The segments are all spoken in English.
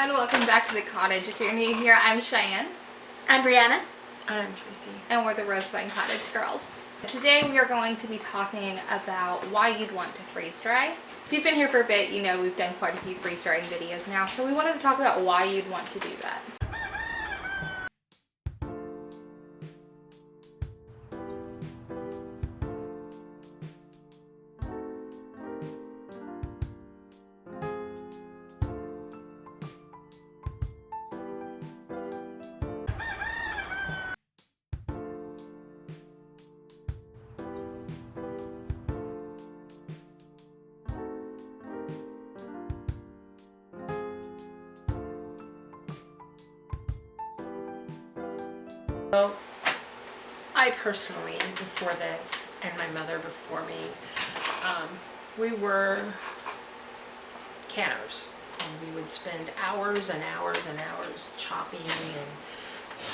everyone, welcome back to the cottage. If you're new here, I'm Cheyenne. I'm Brianna. And I'm Tracy. And we're the Rosevine Cottage Girls. Today we are going to be talking about why you'd want to freeze dry. If you've been here for a bit, you know we've done quite a few freeze drying videos now, so we wanted to talk about why you'd want to do that. Well, I personally, before this, and my mother before me, we were canners. And we would spend hours and hours and hours chopping and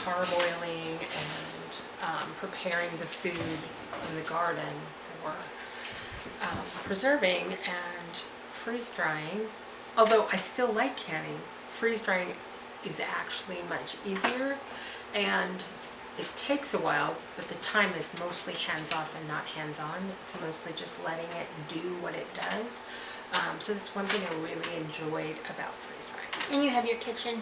parboiling and preparing the food in the garden for preserving and freeze drying. Although I still like canning, freeze drying is actually much easier, and it takes a while, but the time is mostly hands-off and not hands-on. It's mostly just letting it do what it does. So that's one thing I really enjoyed about freeze drying. And you have your kitchen,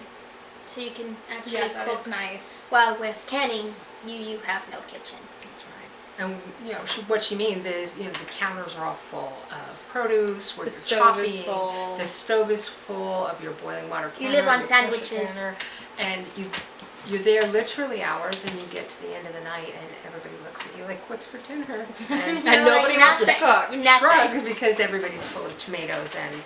so you can actually That cook. is nice. While with canning, you have no kitchen. That's right. And you know, what she means is, you know, the counters are all full of produce, where The you're stove chopping. is full. The stove is full of your boiling water canner. You live on your pressure sandwiches. canner, and you're there literally hours, and you get to the end of the night, and everybody looks at you like, "What's for dinner?" And And nobody like, wants to nothing. cook. Nothing. shrugs because everybody's full of tomatoes, and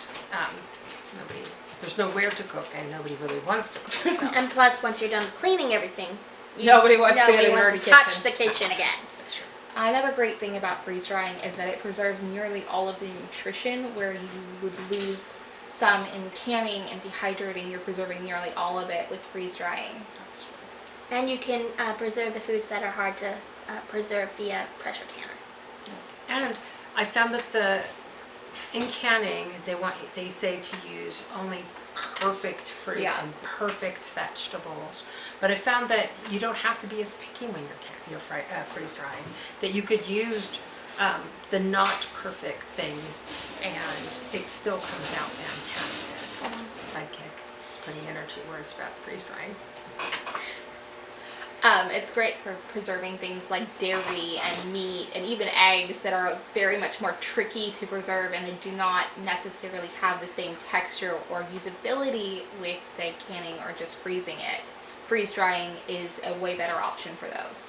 there's nowhere to cook, and nobody really wants to cook. So. And plus, once you're done cleaning everything, Nobody wants to get in wants your to touch kitchen. the kitchen again. That's true. Another great thing about freeze drying is that it preserves nearly all of the nutrition, where you would lose some in canning and dehydrating. You're preserving nearly all of it with freeze drying. That's true. And you can preserve the foods that are hard to preserve via pressure canner. And I found that in canning they say to use only perfect fruit Yeah. and perfect vegetables, but I found that you don't have to be as picky when you're freeze drying. That you could use the not perfect things, and it still comes out fantastic. Sidekick is putting energy words about freeze drying. It's great for preserving things like dairy and meat and even eggs that are very much more tricky to preserve, and they do not necessarily have the same texture or usability with, say, canning or just freezing it. Freeze drying is a way better option for those.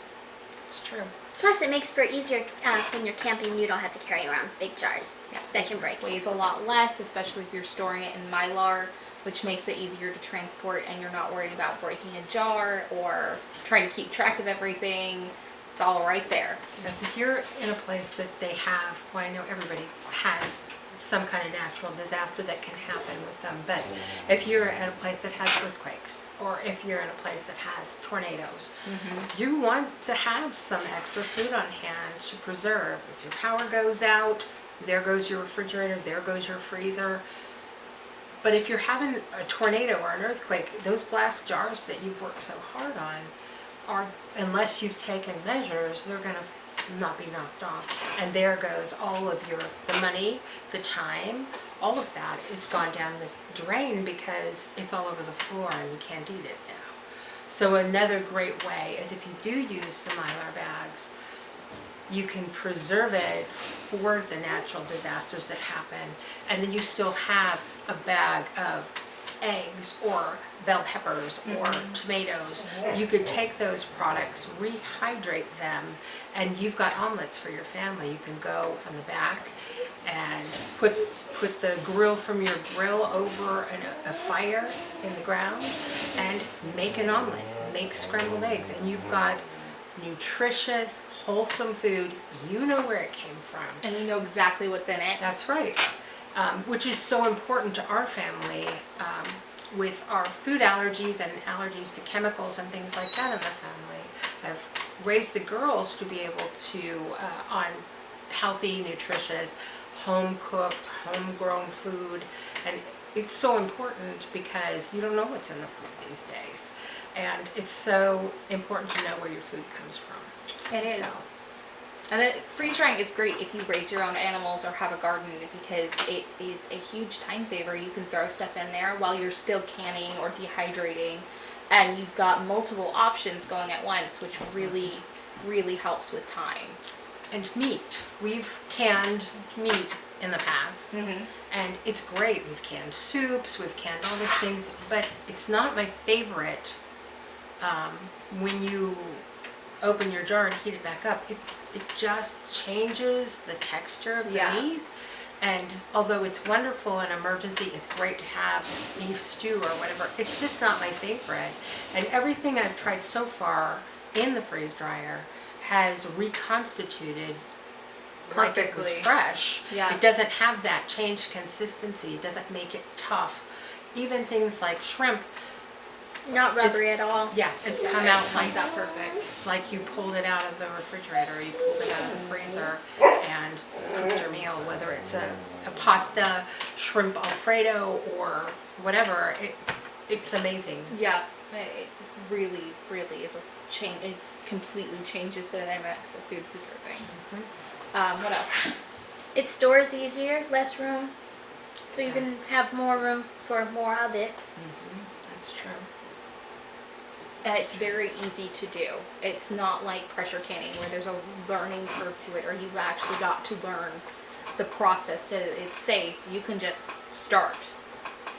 It's true. Plus, it makes for easier when you're camping. You don't have to carry around big jars that can break. Weighs a lot less, especially if you're storing it in Mylar, which makes it easier to transport, and you're not worried about breaking a jar or trying to keep track of everything. It's all right there. Yes, if you're in a place that they have, well, I know everybody has some kind of natural disaster that can happen with them, but if you're at a place that has earthquakes, or if you're in a place that has tornadoes, you want to have some extra food on hand to preserve. If your power goes out, there goes your refrigerator, there goes your freezer. But if you're having a tornado or an earthquake, those glass jars that you've worked so hard on are, unless you've taken measures, they're going to not be knocked off. And there goes all of the money, the time, all of that is gone down the drain because it's all over the floor and you can't eat it now. So another great way is if you do use the Mylar bags, you can preserve it for the natural disasters that happen, and then you still have a bag of eggs or bell peppers or tomatoes. You could take those products, rehydrate them, and you've got omelets for your family. You can go on the back and put the grill from your grill over a fire in the ground and make an omelet, make scrambled eggs, and you've got nutritious, wholesome food. You know where it came from. And you know exactly what's in it. That's right. Which is so important to our family with our food allergies and allergies to chemicals and things like that in the family. I've raised the girls to be able to, on healthy, nutritious, home-cooked, homegrown food, and it's so important because you don't know what's in the food these days. And it's so important to know where your food comes from. It is. So, And then freeze drying is great if you raise your own animals or have a garden, because it is a huge time saver. You can throw stuff in there while you're still canning or dehydrating, and you've got multiple options going at once, which really helps with time. and meat. We've canned meat in the past, and it's great. We've canned soups, we've canned all these things, but it's not my favorite when you open your jar and heat it back up. It just changes the texture of the meat. And although it's wonderful in emergency, it's great to have beef stew or whatever, it's just not my favorite. And everything I've tried so far in the freeze dryer has reconstituted like it was Perfectly. fresh. Yeah. It doesn't have that changed consistency. It doesn't make it tough. Even things like shrimp, Not rubbery at all. yeah, it's come out Comes out perfect. like you pulled it out of the refrigerator, you pulled it out of the freezer and cooked your meal, whether it's a pasta, shrimp Alfredo, or whatever. It's amazing. Yeah, it really is a change. It completely changes the dynamics of food preserving. What else? It stores easier, less room, so you can have more room for more of it. That's true. And it's very easy to do. It's not like pressure canning where there's a learning curve to it, or you've actually got to learn the process so that it's safe. You can just start.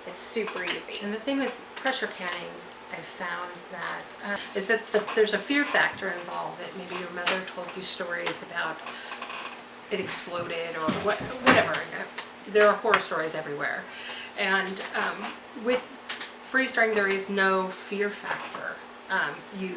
It's super easy. And the thing with pressure canning, I found that is that there's a fear factor involved. That maybe your mother told you stories about it exploded or whatever. There are horror stories everywhere. And with freeze drying, there is no fear factor. You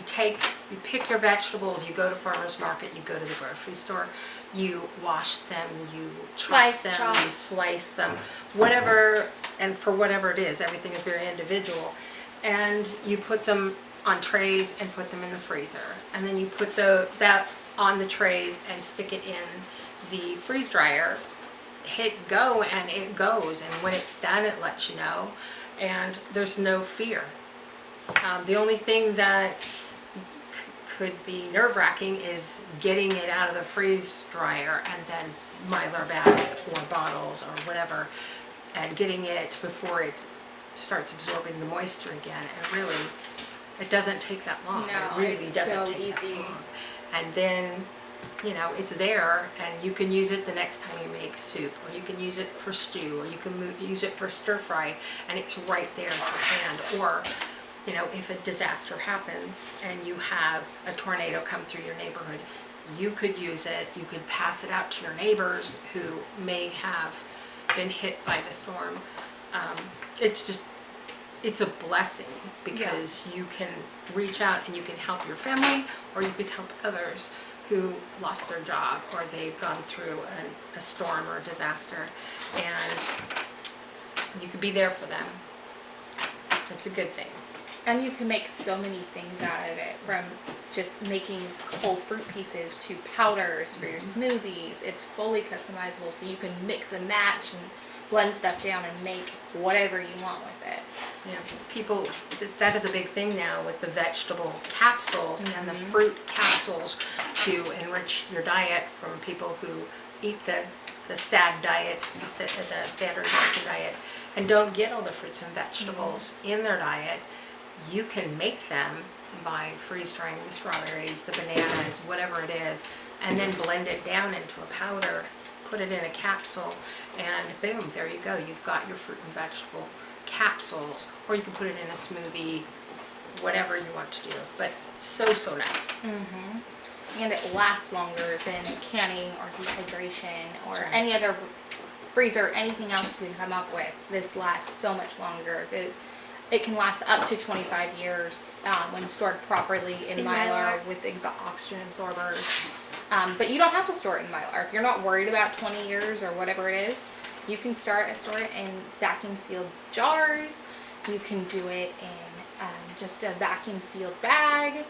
pick your vegetables, you go to farmer's market, you go to the grocery store, you wash them, you chop Slice, them, chop. you slice them, whatever, and for whatever it is, everything is very individual. And you put them on trays and put them in the freezer. And then you put that on the trays and stick it in the freeze dryer, hit go, and it goes. And when it's done, it lets you know. And there's no fear. The only thing that could be nerve-wracking is getting it out of the freeze dryer and then Mylar bags or bottles or whatever, and getting it before it starts absorbing the moisture again. And really, it doesn't take that long. No, it really it's doesn't so take easy. that long. And then, it's there, and you can use it the next time you make soup, or you can use it for stew, or you can use it for stir fry, and it's right there in your hand. Or if a disaster happens and you have a tornado come through your neighborhood, you could use it. You could pass it out to your neighbors who may have been hit by the storm. It's a blessing because you can reach out and you can help your family, or you could help others who lost their job or they've gone through a storm or a disaster, and you could be there for them. It's a good thing. And you can make so many things out of it, from just making whole fruit pieces to powders for your smoothies. It's fully customizable, so you can mix and match and blend stuff down and make whatever you want with it. People, that is a big thing now with the vegetable capsules and the fruit capsules to enrich your diet, from people who eat the SAD diet, the standard American diet, and don't get all the fruits and vegetables in their diet. You can make them by freeze drying the strawberries, the bananas, whatever it is, and then blend it down into a powder, put it in a capsule, and boom, there you go. You've got your fruit and vegetable capsules, or you can put it in a smoothie, whatever you want to do. But so nice. And it lasts longer than canning or dehydration or right. any other freezer, anything else you can come up with. This lasts so much longer. It can last up to 25 years when stored properly in Mylar with oxygen absorbers. But you don't have to store it in Mylar. If you're not worried about 20 years or whatever it is, you can store it in vacuum sealed jars. You can do it in just a vacuum sealed bag.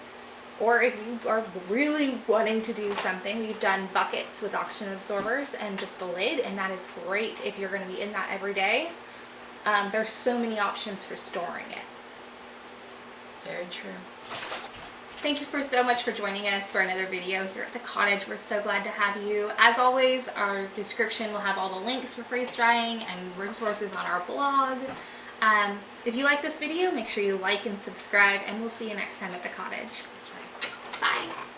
Or if you are really wanting to do something, we've done buckets with oxygen absorbers and just a lid, and that is great if you're going to be in that every day. there's so many options for storing it. Very true. Thank you so much for joining us for another video here at the cottage. We're so glad to have you. As always, our description will have all the links for freeze drying and resources on our blog. If you like this video, make sure you like and subscribe, and we'll see you next time at the cottage. That's right. Bye.